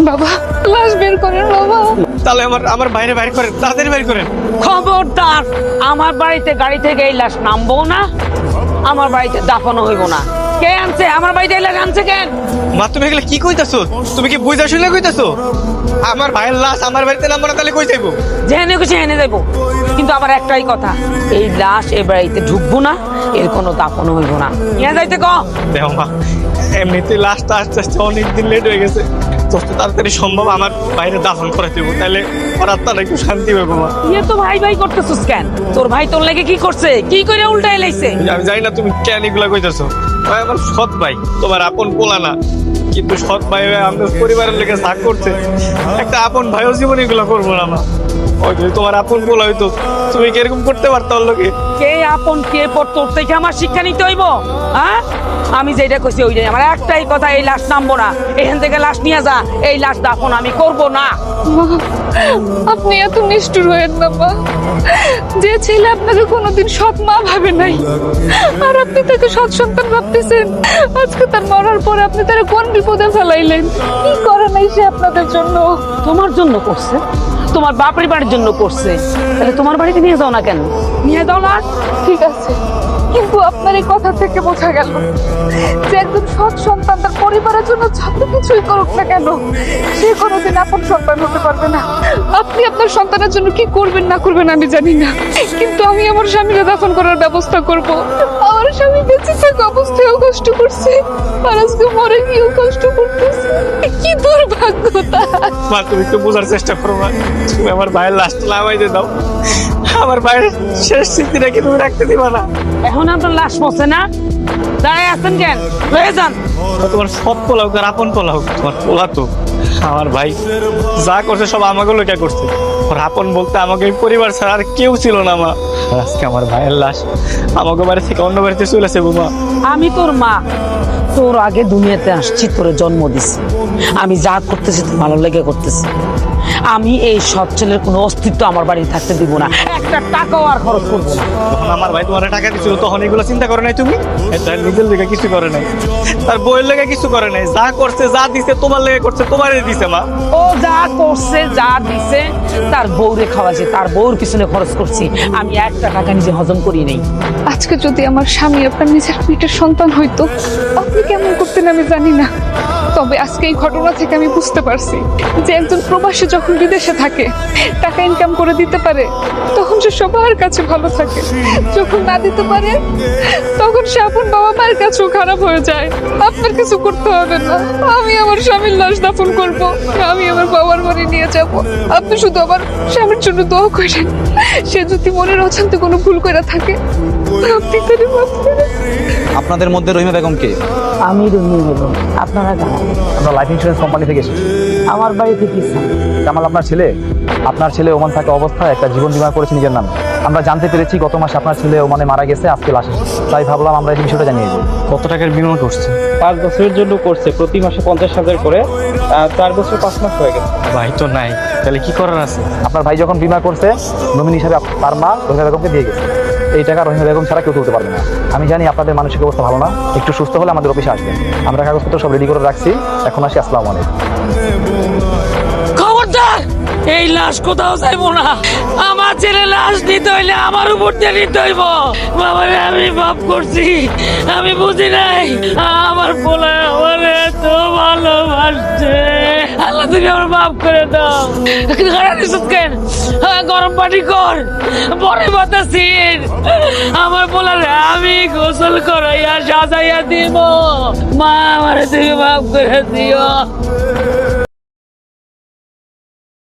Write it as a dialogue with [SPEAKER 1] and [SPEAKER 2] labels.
[SPEAKER 1] বাবা লাশ বের করেন বাবা।
[SPEAKER 2] তাহলে আমার বাইরে বাইর করেন, তাড়াতাড়ি বাইর করেন।
[SPEAKER 3] খবরদার, আমার বাড়িতে গাড়ি থেকে এই লাশ নামবো না, আমার বাড়িতে দাফনও হইব না। কে আনছে আমার বাড়িতে এই লাশ আনছে কেন?
[SPEAKER 2] মা তুমি এগুলো কি কইতাছো? তুমি কি বুঝা শুনে কইতাছো? আমার ভাইয়ের লাশ আমার বাড়িতে নামবো না, তাহলে কই যাইবো?
[SPEAKER 3] যেখানে খুশি এনে যাইবো, কিন্তু আমার একটাই কথা, এই লাশ এ বাড়িতে ঢুকবো না, এর কোনো দাফনও হইব না। নিয়ে যাইতে ক।
[SPEAKER 2] দেখো মা, এমনিতে লাশটা আস্তে আস্তে অনেকদিন লেট হয়ে গেছে, যত তাড়াতাড়ি সম্ভব আমার বাইরে দাফন করে দেবো, তাহলে ওর আত্মাটা একটু শান্তি পাবো মা।
[SPEAKER 3] ইয়ে তো ভাই ভাই করতেছিস কেন? তোর ভাই তোর লেগে কি করছে? কি করে উল্টাই লাইছে?
[SPEAKER 2] আমি জানি না তুমি কেন এগুলা কইতেছো। ভাই আমার সৎ ভাই, তোমার আপন পোলা না, কিন্তু সৎ ভাই আমাদের পরিবারের লেগে ভাগ করছে। একটা আপন ভাইও জীবন এগুলো করবো না মা। ওই যদি তোমার আপন পোলা হইতো, তুমি কি এরকম করতে পারতো ওর লোকে?
[SPEAKER 3] কে আপন কে পর, তোর থেকে আমার শিক্ষা নিতে হইব? হ্যাঁ, আমি যেটা কইছি ওইটাই। আমার একটাই কথা, এই লাশ নামবো না, এখান থেকে লাশ নিয়ে যা, এই লাশ দাফন আমি করব না।
[SPEAKER 1] মা, আপনি এত নিষ্ঠুর হয়েন না মা। যে ছেলে আপনাকে কোনোদিন সৎ মা ভাবে নাই, আর আপনি তাকে সৎ সন্তান ভাবতেছেন, আজকে তার মরার পরে আপনি তারা কোন বিপদে ফেলাইলেন? কি করে নাই সে আপনাদের জন্য?
[SPEAKER 3] তোমার জন্য করছে, তোমার বাপের বাড়ির জন্য করছে, তাহলে তোমার বাড়িতে নিয়ে যাও না কেন? নিয়ে যাও না।
[SPEAKER 1] ঠিক আছে, কিন্তু আপনার এই কথা থেকে বোঝা গেল যে একজন সৎ সন্তান তার পরিবারের জন্য যত কিছুই করুক না কেন, সে কোনোদিন আপন সন্তান হতে পারবে না। আপনি আপনার সন্তানের জন্য কি করবেন না করবেন আমি জানি না, কিন্তু আমি আমার স্বামীকে দাফন করার ব্যবস্থা করব। আমার স্বামী বেঁচে থাকা অবস্থায়ও কষ্ট করছে, আর আজকে মরে গিয়েও কষ্ট করতেছে। কি দুর্ভাগ্য তার।
[SPEAKER 2] মা তুমি একটু বোঝার চেষ্টা করো মা। তুমি আমার ভাইয়ের লাশটা নামাইতে দাও, আমার ভাইয়ের শেষ স্মৃতিটা কি তুমি রাখতে দিবা না?
[SPEAKER 3] এখন আপনার লাশ পচে না, দাঁড়ায় আছেন কেন? হয়ে যান।
[SPEAKER 2] তোমার সব পোলা হোক আর আপন পোলা হোক, তোমার পোলা তো। আমার ভাই যা করছে সব আমাকে লোকে করছে, ওর আপন বলতে আমাকে এই পরিবার ছাড়া আর কেউ ছিল না মা। আর আজকে আমার ভাইয়ের লাশ আমাকে বাড়ি থেকে অন্য বাড়িতে চলে আসে মা।
[SPEAKER 3] আমি তোর মা, তোর আগে দুনিয়াতে আসছি, তোর জন্ম দিছি, আমি যা করতেছি তোর ভালো লেগে করতেছি। আমি এই সৎ ছেলের কোনো অস্তিত্ব আমার বাড়ি থাকতে দিব না, একটা টাকাও আর খরচ করবো না।
[SPEAKER 2] তখন আমার ভাই তোমার টাকা দিচ্ছিল, তখন এগুলো চিন্তা করে নাই তুমি? তার নিজের লেগে কিছু করে নাই, তার বইয়ের লেগে কিছু করে নাই, যা করছে যা দিছে তোমার লেগে করছে, তোমারই দিছে মা।
[SPEAKER 3] ও যা করছে যা দিছে তার বউরে খাওয়াছে, তার বউর পিছনে খরচ করছি, আমি একটা টাকা নিজে হজম করি নাই।
[SPEAKER 1] আজকে যদি আমার স্বামী আপনার নিজের পেটের সন্তান হইতো, আপনি কেমন করতেন আমি জানি না। তবে আজকে এই ঘটনা থেকে আমি বুঝতে পারছি যে একজন প্রবাসী যখন বিদেশে থাকে, টাকা ইনকাম করে দিতে পারে, তখন সে সবার কাছে ভালো থাকে। যখন না দিতে পারে, তখন সে আপন বাবা মায়ের কাছেও খারাপ হয়ে যায়। আপনার কিছু করতে হবে না, আমি আমার স্বামীর লাশ দাফন করব, আমি আমার বাবার বাড়ি নিয়ে যাব। আপনি শুধু আমার স্বামীর জন্য দোয়া করেন, সে যদি মনের অজান্তে কোনো ভুল করে থাকে, আপনি তাকে মাফ করেন।
[SPEAKER 4] আপনাদের মধ্যে রহিমা বেগম কে?
[SPEAKER 3] আমি রুমি বেগম। আপনারা কেন?
[SPEAKER 4] আমরা লাইফ ইন্স্যুরেন্স কোম্পানি থেকে এসেছি।
[SPEAKER 3] আমার বাড়িতে কি চান?
[SPEAKER 4] কামাল আপনার ছেলে? আপনার ছেলে ওমান থাকা অবস্থায় একটা জীবন বীমা করেছে নিজের নামে। আমরা জানতে পেরেছি গত মাসে আপনার ছেলে ওমানে মারা গেছে, আজকে লাশ এসেছে। তাই ভাবলাম আমরা এই বিষয়টা জানিয়ে দিই।
[SPEAKER 2] কত টাকার বিমা করছে?
[SPEAKER 5] 5 বছরের জন্য করছে, প্রতি মাসে 50,000 করে, 4 বছর 5 মাস হয়ে গেছে।
[SPEAKER 2] ভাই তো নাই, তাহলে কি করার আছে?
[SPEAKER 4] আপনার ভাই যখন বীমা করছে, নমিনি হিসাবে তার মা রহিমা বেগমকে দিয়ে গেছে। এই টাকা রহিমা বেগম ছাড়া কেউ তুলতে পারবে না। আমি জানি আপনাদের মানসিক অবস্থা ভালো না, একটু সুস্থ হলে আমাদের অফিসে আসবেন। আমরা কাগজপত্র সব রেডি করে রাখছি, এখন আসি। আসসালামু আলাইকুম।
[SPEAKER 3] খবরদার, এই লাশ কোথাও যাইবো না। আমার ছেলে লাশ নিতে হইলে আমার উপর দিয়ে নিতে হইব। বাবারে আমি পাপ করছি, আমি বুঝি নাই। আমার পোলা আমার এত ভালোবাসছে, আল্লাহ তুমি আমার মাফ করে দাও। কেন গরম পানি কর, পরে বাতাসি আমার পোলারে আমি গোসল করাইয়া সাজাইয়া দিব। মা আমার তুমি মাফ করে দিও।